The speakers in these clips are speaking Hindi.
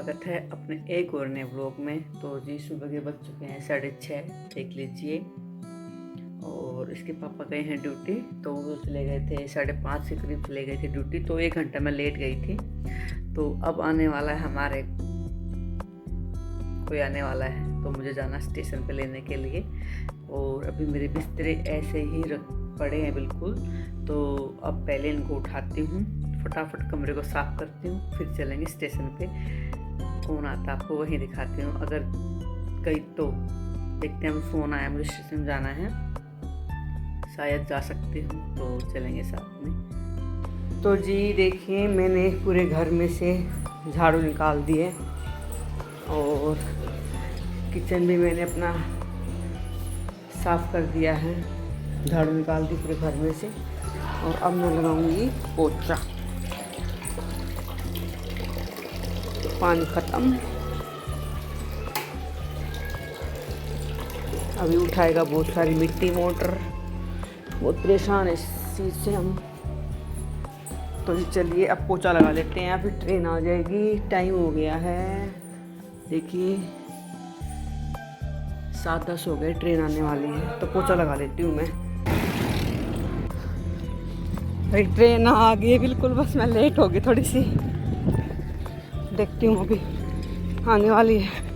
स्वागत है अपने एक और नए व्लॉग में। तो जी सुबह के बज चुके हैं 6:30, देख लीजिए। और इसके पापा गए हैं ड्यूटी, तो वो चले गए थे 5:30 के करीब चले गए थे ड्यूटी, तो 1 घंटा मैं लेट गई थी। तो अब आने वाला है हमारे कोई आने वाला है, तो मुझे जाना स्टेशन पे लेने के लिए। और अभी मेरे बिस्तरे ऐसे ही पड़े हैं बिल्कुल। तो अब पहले इनको उठाती हूँ, फटाफट कमरे को साफ करती हूँ, फिर चलेंगे स्टेशन पे। फ़ोन आता आपको वहीं दिखाती हूँ, अगर गई तो देखते हैं। फ़ोन आया, मुझे स्टेशन जाना है, शायद जा सकती हूँ, तो चलेंगे साथ में। तो जी देखिए, मैंने पूरे घर में से झाड़ू निकाल दिए और किचन भी मैंने अपना साफ़ कर दिया है, झाड़ू निकाल दी पूरे घर में से। और अब मैं लगाऊंगी पोछा। पानी ख़त्म, अभी उठाएगा बहुत सारी मिट्टी मोटर, बहुत परेशान है इस चीज़ से हम। तो चलिए अब पोछा लगा लेते हैं, अभी ट्रेन आ जाएगी, टाइम हो गया है। देखिए 7:10 हो गए, ट्रेन आने वाली है, तो पोछा लगा लेती हूँ मैं। भाई ट्रेन आ गई है बिल्कुल, बस मैं लेट हो गई थोड़ी सी, देखती हूँ अभी आने वाली है।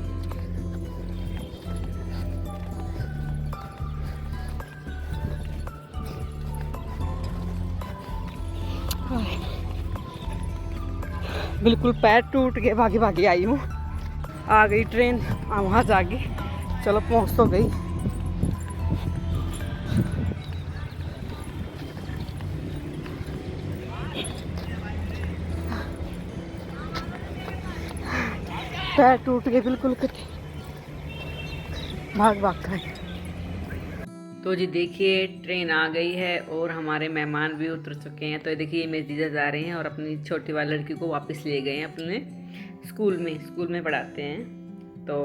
बिल्कुल पैर टूट के भागी भागी आई हूँ। आ गई ट्रेन, वहाँ जाके चलो पहुँच तो गई। पैर टूट गए बिल्कुल, भाग भाग कर। तो जी देखिए ट्रेन आ गई है और हमारे मेहमान भी उतर चुके हैं। तो देखिए मेरे जीजा जा रहे हैं और अपनी छोटी वाली लड़की को वापस ले गए हैं अपने स्कूल में पढ़ाते हैं। तो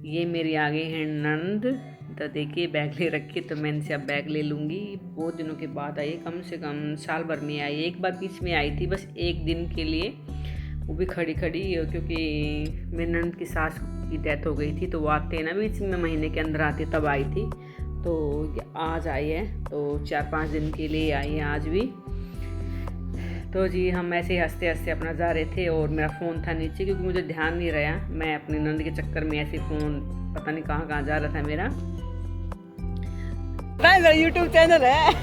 ये मेरी आ गई है नंद। तो देखिए बैग ले रखी, तो मैं इनसे अब बैग ले लूँगी। बहुत दिनों के बाद आई, कम से कम साल भर में आई। एक बार बीच में आई थी बस 1 दिन के लिए, वो भी खड़ी खड़ी, क्योंकि मेरी नंद की सास की डेथ हो गई थी, तो वो आते हैं ना बीच में, महीने के अंदर आती, तब आई थी। तो आज आई है, तो 4-5 दिन के लिए आई है आज भी। तो जी हम ऐसे ही हंसते हंसते अपना जा रहे थे और मेरा फ़ोन था नीचे, क्योंकि मुझे ध्यान नहीं रहा, मैं अपनी नंद के चक्कर में ऐसे फ़ोन पता नहीं कहाँ कहाँ जा रहा था मेरा। मेरा यूट्यूब चैनल है।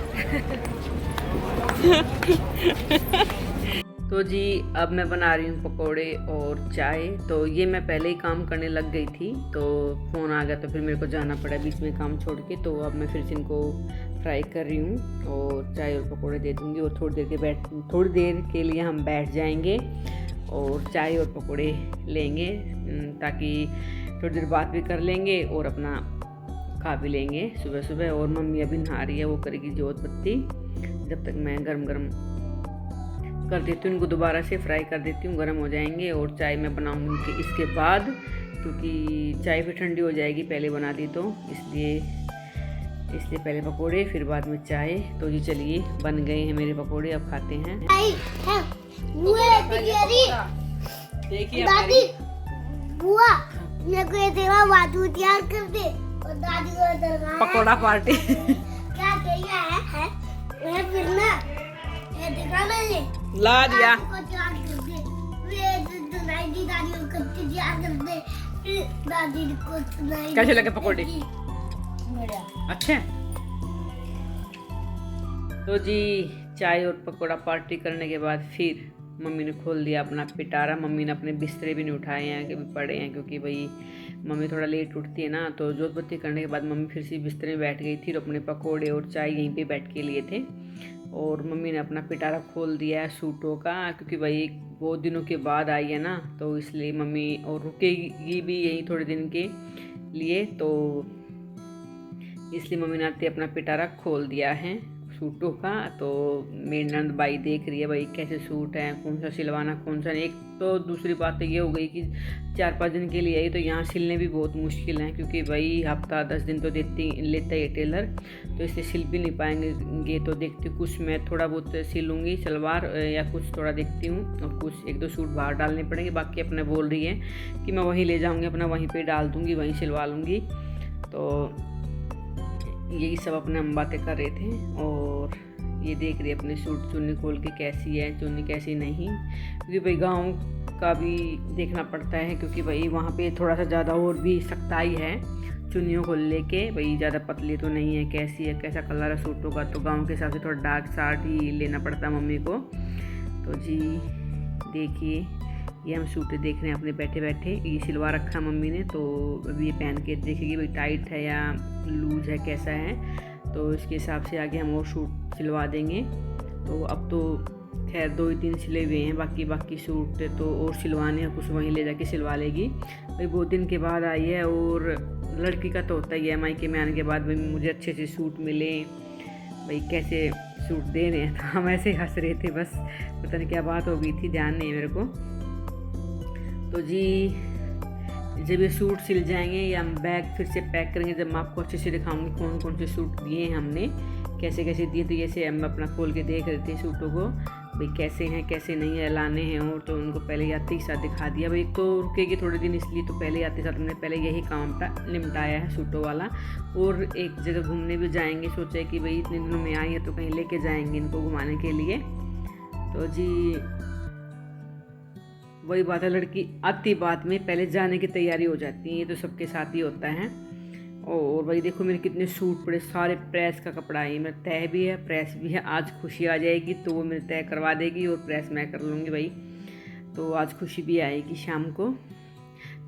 तो जी अब मैं बना रही हूँ पकोड़े और चाय। तो ये मैं पहले ही काम करने लग गई थी, तो फ़ोन आ गया, तो फिर मेरे को जाना पड़ा बीच में काम छोड़ के। तो अब मैं फिर से इनको फ्राई कर रही हूँ और चाय और पकोड़े दे दूँगी। और थोड़ी देर के लिए हम बैठ जाएंगे और चाय और पकोड़े लेंगे, ताकि थोड़ी देर बात भी कर लेंगे और अपना खा भी लेंगे सुबह सुबह। और मम्मी अभी नहा रही है, वो करेगी जोत बत्ती, जब तक मैं गरम गरम कर देती हूँ, इनको दोबारा से फ्राई कर देती हूँ, गर्म हो जाएंगे। और चाय मैं बनाऊँगी इसके बाद, क्योंकि चाय भी ठंडी हो जाएगी पहले बना दी तो, इसलिए पहले पकोड़े फिर बाद में चाय। तो जी चलिए बन गए हैं मेरे पकोड़े, अब खाते हैं। देखिए दादी बुआ मेरे को ये देवा वादू तैयार कर दे, और दादी को पकोड़ा पार्टी क्या चाहिए है फिर ना ये देखा मैंने ला दिया। कैसे लगे पकौड़े? अच्छे। तो जी चाय और पकोड़ा पार्टी करने के बाद फिर मम्मी ने खोल दिया अपना पिटारा। मम्मी ने अपने बिस्तरे भी नहीं उठाए हैं, कि भी पड़े हैं, क्योंकि भाई मम्मी थोड़ा लेट उठती है ना। तो जोत बत्ती करने के बाद मम्मी फिर से बिस्तरे में बैठ गई थी और अपने पकोड़े और चाय यहीं पे बैठ के लिए थे। और मम्मी ने अपना पिटारा खोल दिया है सूटों का, क्योंकि भाई बहुत दिनों के बाद आई है ना, तो इसलिए मम्मी और रुकेगी भी यही थोड़े दिन के लिए, तो इसलिए मम्मी ने आते अपना पिटारा खोल दिया है सूटों का। तो मेरी नंद भाई देख रही है भाई कैसे सूट है, कौन सा सिलवाना कौन सा नहीं। एक तो दूसरी बात तो ये हो गई कि 4-5 दिन के लिए आई तो यहाँ सिलने भी बहुत मुश्किल हैं, क्योंकि भाई हफ्ता 10 दिन तो लेता है टेलर, तो इससे सिल भी नहीं पाएंगे। तो देखती हूँ कुछ मैं थोड़ा बहुत सिलूँगी सलवार या कुछ थोड़ा देखती हूँ, और कुछ 1-2 सूट बाहर डालने पड़ेंगे। बाकी अपने बोल रही है कि मैं वहीं ले जाऊँगी, अपना वहीं पर डाल दूँगी, वहीं सिलवा लूँगी। तो यही सब अपने हम बातें कर रहे थे। और ये देख रही है अपने सूट चुन्नी खोल के कैसी है चुन्नी कैसी नहीं, क्योंकि भाई गांव का भी देखना पड़ता है, क्योंकि भाई वहाँ पे थोड़ा सा ज़्यादा और भी सख्ताई है चुन्नियों को लेके। भाई ज़्यादा पतली तो नहीं है, कैसी है कैसा कलर है सूटों का, तो गाँव के हिसाब से थोड़ा डार्क सार्ट ही लेना पड़ता है मम्मी को। तो जी देखिए ये हम सूट देख रहे हैं अपने बैठे बैठे, ये सिलवा रखा मम्मी ने। तो अभी ये पहन के देखेगी भाई टाइट है या लूज है कैसा है, तो इसके हिसाब से आगे हम और सूट सिलवा देंगे। तो अब तो खैर 2 ही 3 सिले हुए हैं, बाकी सूट तो और सिलवाने हैं, कुछ वहीं ले जाके सिलवा लेगी। भाई बहुत दिन के बाद आई है, और लड़की का तो होता ही है मायके में आने के बाद भाई मुझे अच्छे से सूट मिले, भाई कैसे सूट दे रहे हैं। तो हम ऐसे ही हंस रहे थे, बस पता नहीं क्या बात हो गई थी, ध्यान नहीं है मेरे को। तो जी जब ये सूट सिल जाएंगे या हम बैग फिर से पैक करेंगे, जब मैं आपको अच्छे से दिखाऊंगी कौन कौन से सूट दिए हैं हमने, कैसे कैसे दिए। तो जैसे हम अपना खोल के देख रहे थे सूटों को, भाई कैसे हैं कैसे नहीं है, लाने हैं। और तो उनको पहले आते ही साथ दिखा दिया। भाई तो रुकेगी थोड़े दिन इसलिए तो पहले आते साथ हमने पहले यही काम निपटाया है सूटों वाला। और एक जगह घूमने भी जाएंगे, सोचा है कि भाई इतने दिनों में आई है तो कहीं लेके जाएंगे इनको घुमाने के लिए। तो जी वही बात है, लड़की आती बात में पहले जाने की तैयारी हो जाती है, ये तो सबके साथ ही होता है। और भाई देखो मेरे कितने सूट पड़े, सारे प्रेस का कपड़ा है, मेरा तय भी है प्रेस भी है। आज खुशी आ जाएगी तो वो मेरे तय करवा देगी और प्रेस मैं कर लूँगी भाई। तो आज खुशी भी आएगी शाम को,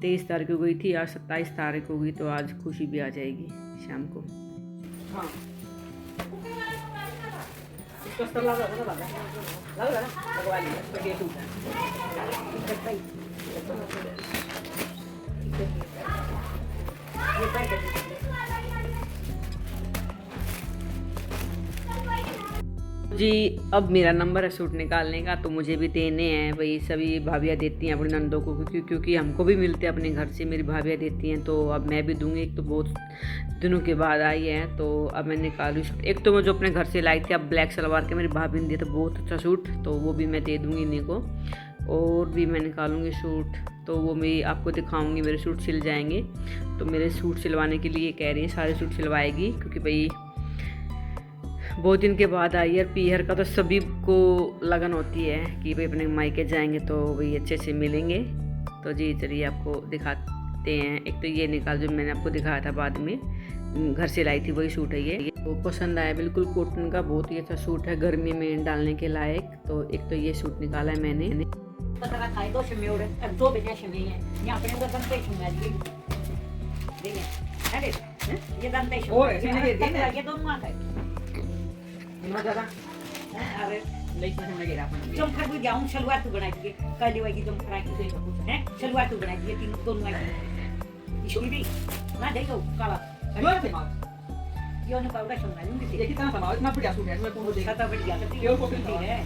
23 तारीख को गई थी, आज 27 तारीख हो गई, तो आज खुशी भी आ जाएगी शाम को। हाँ जी अब मेरा नंबर है सूट निकालने का, तो मुझे भी देने हैं भाई। सभी भाभियाँ देती हैं अपनी नंदों को, क्योंकि हमको भी मिलते हैं अपने घर से, मेरी भाभियाँ देती हैं, तो अब मैं भी दूंगी। एक तो बहुत दिनों के बाद आई है, तो अब मैं निकालूँ सूट। एक तो मैं जो अपने घर से लाई थी अब ब्लैक सलवार के, मेरी भाभी ने दिया था बहुत अच्छा सूट, तो वो भी मैं दे दूँगी इन्हीं को। और भी मैं निकालूँगी सूट, तो वो मैं आपको दिखाऊँगी, मेरे सूट सिल जाएंगे। तो मेरे सूट सिलवाने के लिए कह रही है, सारे सूट सिलवाएगी, क्योंकि भाई बहुत दिन के बाद आई है। पीहर का तो सभी को लगन होती है कि भाई अपने मायके जाएंगे तो भाई अच्छे से मिलेंगे। तो जी चलिए आपको दिखाते हैं। एक तो ये निकाल जो मैंने आपको दिखाया था बाद में, घर से लाई थी वही सूट है ये तो पसंद आया, बिल्कुल कॉटन का बहुत ही अच्छा सूट है, गर्मी में डालने के लायक। तो एक तो ये सूट निकाला है मैंने। अरे जम खा भी जाऊं सलवार तू बना दीजिए, काली वाली जम खा की दे कुछ है, सलवार तू बना दीजिए, तीन दोनों वाली इसकी भी ना देखो काला यो पे मार यो ने पाउडर सुनना नहीं, ये कितना समाज इतना बढ़िया सूट है, मैं तुमको देखा था बढ़िया था, यो को फिर है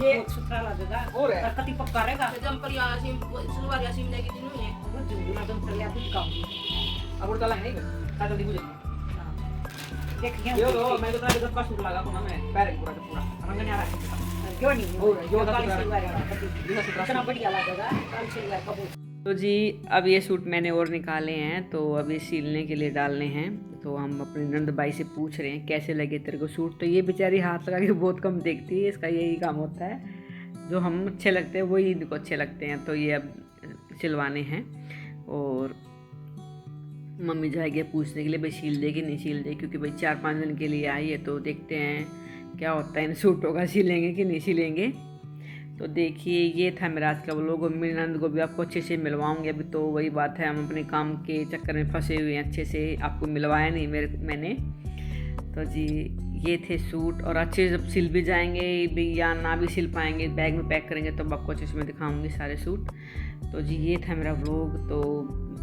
ये सुथरा लगेगा और कति पक्का रहेगा। जम पर या सिम सलवार या सिम लेके दिनु है वो जुगना जम कर लिया कुछ काम अब उड़ता लगे नहीं खाता दी बुझे देखिए यो लो मैं तो तेरा जब का सूट लगा तो ना मैं पैर पूरा का पूरा रंग नहीं आ रहा क्यों नहीं हो यो काली का सलवार कितना बढ़िया लगेगा काली सलवार का। तो जी अब ये सूट मैंने और निकाले हैं, तो अभी सिलने के लिए डालने हैं। तो हम अपने नंद भाई से पूछ रहे हैं कैसे लगे तेरे को सूट। तो ये बेचारी हाथ लगा के बहुत कम देखती है, इसका यही काम होता है, जो हम अच्छे लगते हैं वही इनको अच्छे लगते हैं। तो ये अब सिलवाने हैं और मम्मी जाएगी पूछने के लिए भाई सील दे कि नहीं सील दे, क्योंकि भाई 4-5 दिन के लिए आई है, तो देखते हैं क्या होता है इन सूटों का, सिलेंगे कि नहीं सिलेंगे। तो देखिए ये था मेरा आज का व्लॉग, और मेरी नंद को भी आपको अच्छे से मिलवाऊंगी। अभी तो वही बात है, हम अपने काम के चक्कर में फंसे हुए हैं, अच्छे से आपको मिलवाया नहीं मैंने। तो जी ये थे सूट, और अच्छे जब सिल भी जाएंगे भी या ना भी सिल पाएंगे, बैग में पैक करेंगे तब आपको अच्छे से मैं दिखाऊंगी सारे सूट। तो जी ये था मेरा व्लॉग। तो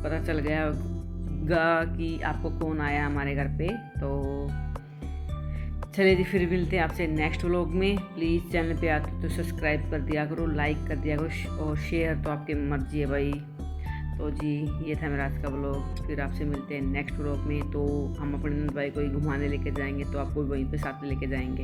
पता चल गया कि आपको कौन आया हमारे घर पे। तो चलिए जी, फिर मिलते हैं आपसे नेक्स्ट व्लॉग में। प्लीज़ चैनल पे आते तो सब्सक्राइब कर दिया करो, लाइक कर दिया करो और शेयर तो आपकी मर्जी है भाई। तो जी ये था मेरा आज का व्लॉग। फिर आपसे मिलते हैं नेक्स्ट व्लॉग में। तो हम अपने नंद भाई को ही घुमाने लेके जाएंगे, तो आपको वहीं पे साथ में लेके जाएंगे।